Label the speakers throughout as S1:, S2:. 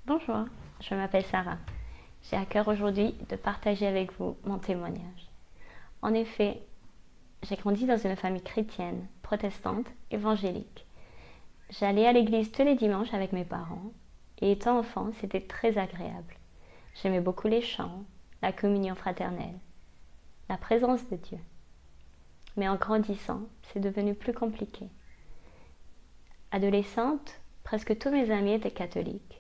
S1: Bonjour, je m'appelle Sarah. J'ai à cœur aujourd'hui de partager avec vous mon témoignage. En effet, j'ai grandi dans une famille chrétienne, protestante, évangélique. J'allais à l'église tous les dimanches avec mes parents et étant enfant, c'était très agréable. J'aimais beaucoup les chants, la communion fraternelle, la présence de Dieu. Mais en grandissant, c'est devenu plus compliqué. Adolescente, presque tous mes amis étaient catholiques.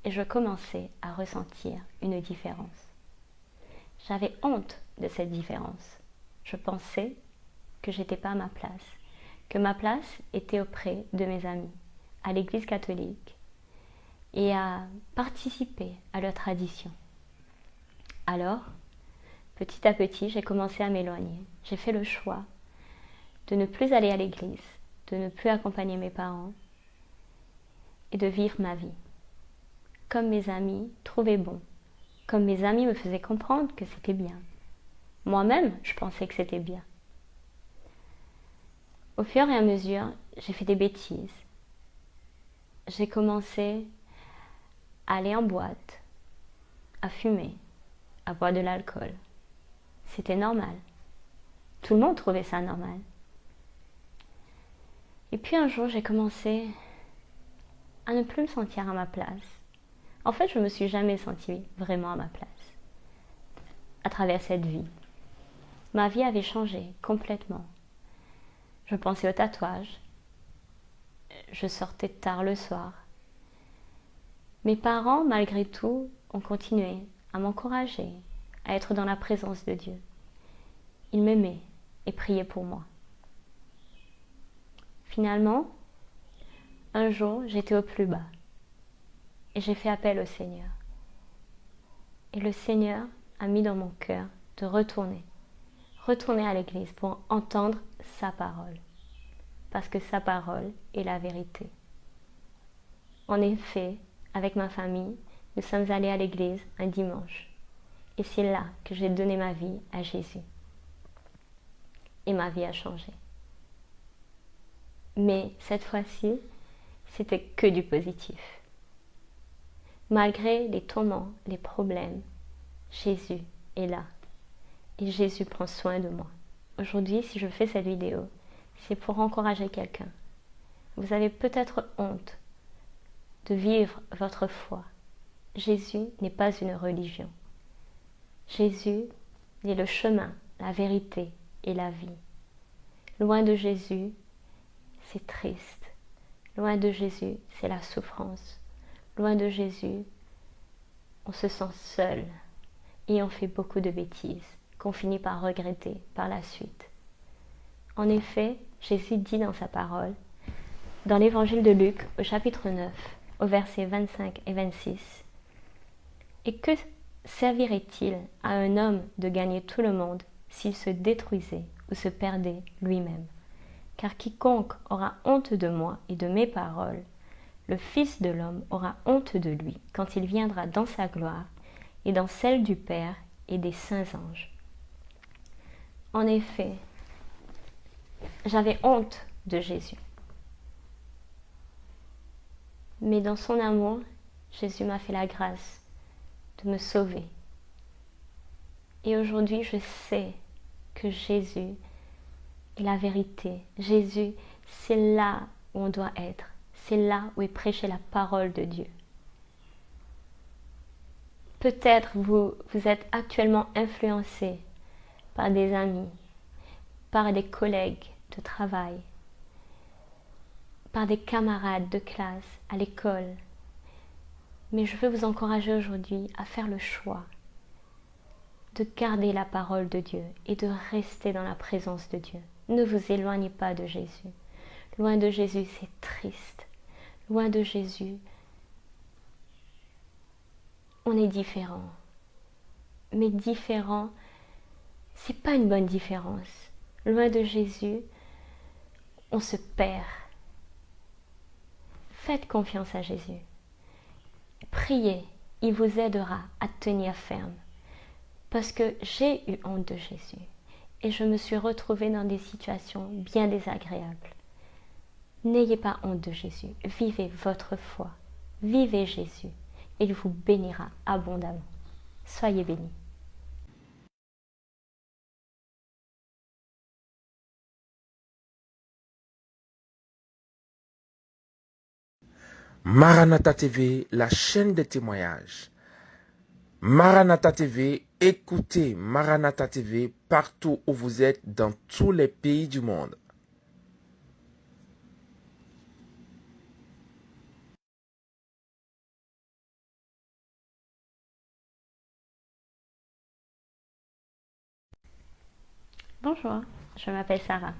S1: Et je commençais à ressentir une différence. J'avais honte de cette différence. Je pensais que j'étais pas à ma place, que ma place était auprès de mes amis, à l'église catholique, et à participer à leur tradition. Alors, petit à petit, j'ai commencé à m'éloigner. J'ai fait le choix de ne plus aller à l'église, de ne plus accompagner mes parents et de vivre ma vie comme mes amis trouvaient bon, comme mes amis me faisaient comprendre que c'était bien. Moi-même, je pensais que c'était bien. Au fur et à mesure, j'ai fait des bêtises. J'ai commencé à aller en boîte, à fumer, à boire de l'alcool. C'était normal. Tout le monde trouvait ça normal. Et puis un jour, j'ai commencé à ne plus me sentir à ma place. En fait, je ne me suis jamais sentie vraiment à ma place à travers cette vie. Ma vie avait changé complètement. Je pensais au tatouage. Je sortais tard le soir. Mes parents, malgré tout, ont continué à m'encourager, à être dans la présence de Dieu. Ils m'aimaient et priaient pour moi. Finalement, un jour, j'étais au plus bas et j'ai fait appel au Seigneur. Et le Seigneur a mis dans mon cœur de retourner à l'église pour entendre sa parole. Parce que sa parole est la vérité. En effet, avec ma famille, nous sommes allés à l'église un dimanche. Et c'est là que j'ai donné ma vie à Jésus. Et ma vie a changé. Mais cette fois-ci, c'était que du positif. Malgré les tourments, les problèmes, Jésus est là. Et Jésus prend soin de moi. Aujourd'hui, si je fais cette vidéo, c'est pour encourager quelqu'un. Vous avez peut-être honte de vivre votre foi. Jésus n'est pas une religion. Jésus est le chemin, la vérité et la vie. Loin de Jésus, c'est triste. Loin de Jésus, c'est la souffrance. Loin de Jésus, on se sent seul et on fait beaucoup de bêtises qu'on finit par regretter par la suite. En effet, Jésus dit dans sa parole, dans l'évangile de Luc, au chapitre 9, au verset 25 et 26, « Et que servirait-il à un homme de gagner tout le monde s'il se détruisait ou se perdait lui-même ? Car quiconque aura honte de moi et de mes paroles, le Fils de l'homme aura honte de lui quand il viendra dans sa gloire et dans celle du Père et des saints anges. » En effet, j'avais honte de Jésus. Mais dans son amour, Jésus m'a fait la grâce de me sauver. Et aujourd'hui, je sais que Jésus est la vérité. Jésus, c'est là où on doit être. C'est là où est prêchée la parole de Dieu. Peut-être vous êtes actuellement influencé par des amis, par des collègues de travail, par des camarades de classe à l'école. Mais je veux vous encourager aujourd'hui à faire le choix de garder la parole de Dieu et de rester dans la présence de Dieu. Ne vous éloignez pas de Jésus. Loin de Jésus, c'est triste. Loin de Jésus, on est différent. Mais différent, c'est pas une bonne différence. Loin de Jésus, on se perd. Faites confiance à Jésus. Priez, il vous aidera à tenir ferme. Parce que j'ai eu honte de Jésus et je me suis retrouvée dans des situations bien désagréables. N'ayez pas honte de Jésus, vivez votre foi, vivez Jésus. et il vous bénira abondamment. Soyez bénis.
S2: Maranatha TV, la chaîne des témoignages. Maranatha TV, écoutez Maranatha TV partout où vous êtes dans tous les pays du monde.
S1: Bonjour, je m'appelle Sarah.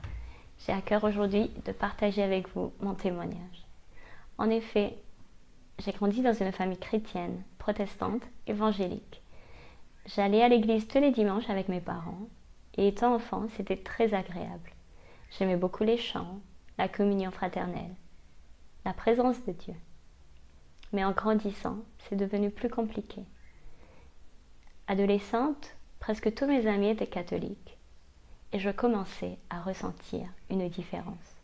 S1: J'ai à cœur aujourd'hui de partager avec vous mon témoignage. En effet, j'ai grandi dans une famille chrétienne, protestante, évangélique. J'allais à l'église tous les dimanches avec mes parents et étant enfant, c'était très agréable. J'aimais beaucoup les chants, la communion fraternelle, la présence de Dieu. Mais en grandissant, c'est devenu plus compliqué. Adolescente, presque tous mes amis étaient catholiques et je commençais à ressentir une différence.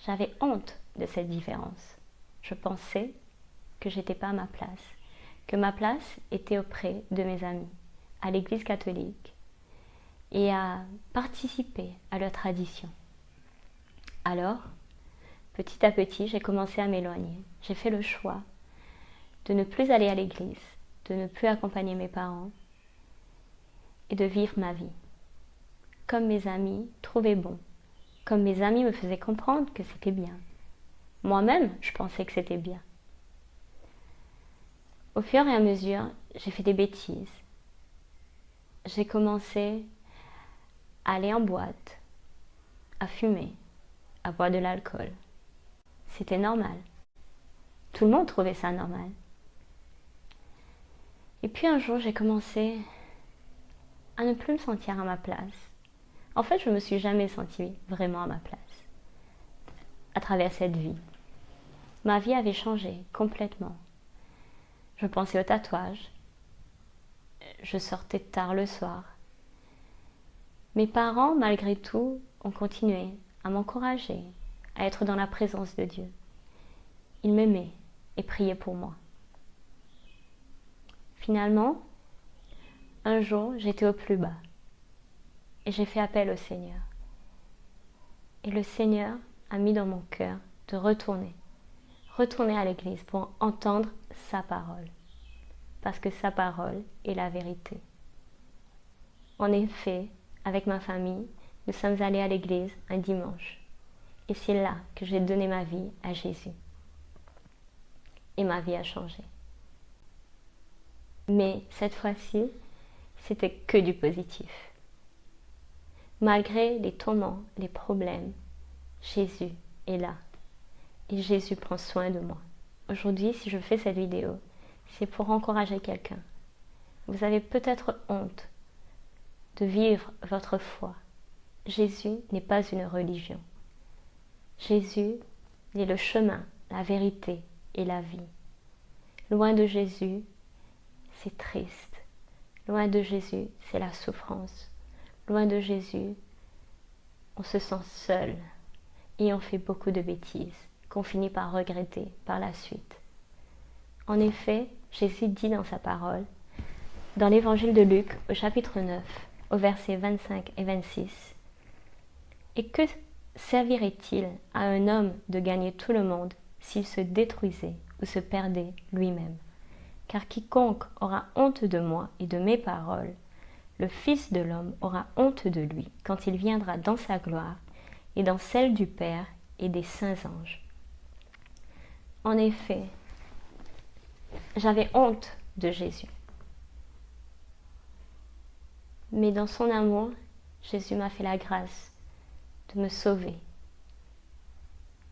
S1: J'avais honte de cette différence. Je pensais que j'étais pas à ma place, que ma place était auprès de mes amis, à l'église catholique, et à participer à leur tradition. Alors, petit à petit, j'ai commencé à m'éloigner. J'ai fait le choix de ne plus aller à l'église, de ne plus accompagner mes parents et de vivre ma vie. Comme mes amis trouvaient bon, comme mes amis me faisaient comprendre que c'était bien. Moi-même, je pensais que c'était bien. Au fur et à mesure, j'ai fait des bêtises. J'ai commencé à aller en boîte, à fumer, à boire de l'alcool. C'était normal. Tout le monde trouvait ça normal. Et puis un jour, j'ai commencé à ne plus me sentir à ma place. En fait, je ne me suis jamais sentie vraiment à ma place à travers cette vie. Ma vie avait changé complètement. Je pensais au tatouage. Je sortais tard le soir. Mes parents, malgré tout, ont continué à m'encourager, à être dans la présence de Dieu. Ils m'aimaient et priaient pour moi. Finalement, un jour, j'étais au plus bas et j'ai fait appel au Seigneur. Et le Seigneur a mis dans mon cœur de retourner à l'église pour entendre sa parole. Parce que sa parole est la vérité. En effet, avec ma famille, nous sommes allés à l'église un dimanche. Et c'est là que j'ai donné ma vie à Jésus. Et ma vie a changé. Mais cette fois-ci, c'était que du positif. Malgré les tourments, les problèmes, Jésus est là. Et Jésus prend soin de moi. Aujourd'hui, si je fais cette vidéo, c'est pour encourager quelqu'un. Vous avez peut-être honte de vivre votre foi. Jésus n'est pas une religion. Jésus est le chemin, la vérité et la vie. Loin de Jésus, c'est triste. Loin de Jésus, c'est la souffrance. Loin de Jésus, on se sent seul et on fait beaucoup de bêtises qu'on finit par regretter par la suite. En effet, Jésus dit dans sa parole, dans l'évangile de Luc, au chapitre 9, au verset 25 et 26, « Et que servirait-il à un homme de gagner tout le monde s'il se détruisait ou se perdait lui-même ? Car quiconque aura honte de moi et de mes paroles, le Fils de l'homme aura honte de lui quand il viendra dans sa gloire et dans celle du Père et des saints anges. » En effet, j'avais honte de Jésus. Mais dans son amour, Jésus m'a fait la grâce de me sauver.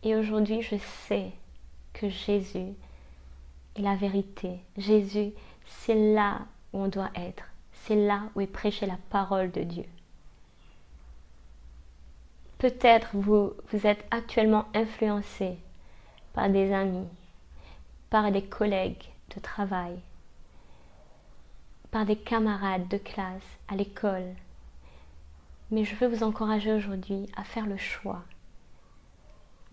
S1: Et aujourd'hui, je sais que Jésus est la vérité. Jésus, c'est là où on doit être. C'est là où est prêchée la parole de Dieu. Peut-être vous êtes actuellement influencé par des amis, par des collègues de travail, par des camarades de classe à l'école. Mais je veux vous encourager aujourd'hui à faire le choix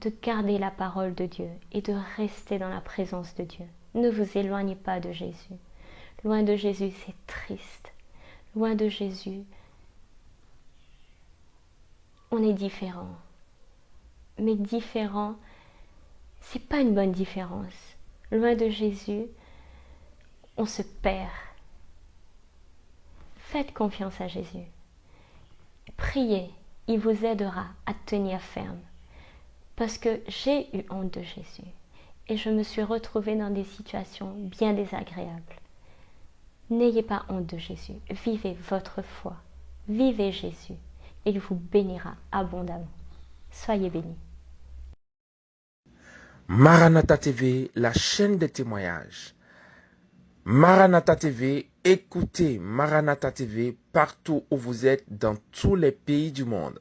S1: de garder la parole de Dieu et de rester dans la présence de Dieu. Ne vous éloignez pas de Jésus. Loin de Jésus, c'est triste. Loin de Jésus, on est différent. Mais différent, c'est pas une bonne différence. Loin de Jésus, on se perd. Faites confiance à Jésus. Priez, il vous aidera à tenir ferme. Parce que j'ai eu honte de Jésus et je me suis retrouvée dans des situations bien désagréables. N'ayez pas honte de Jésus, vivez votre foi, vivez Jésus, et il vous bénira abondamment. Soyez bénis.
S2: Maranatha TV, la chaîne des témoignages. Maranatha TV, écoutez Maranatha TV partout où vous êtes dans tous les pays du monde.